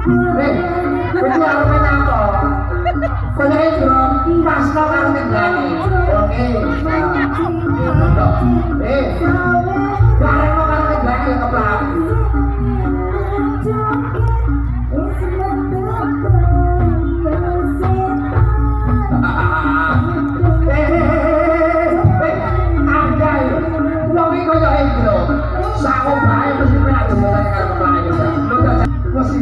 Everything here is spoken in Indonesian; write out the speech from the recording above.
Eh, itu artinya apa? Kaya itu pas no karo teglane. Oke. Eh, bareng no karo teglane keplak. Sakop bae mesti penak jembolan karo keplak. Mesti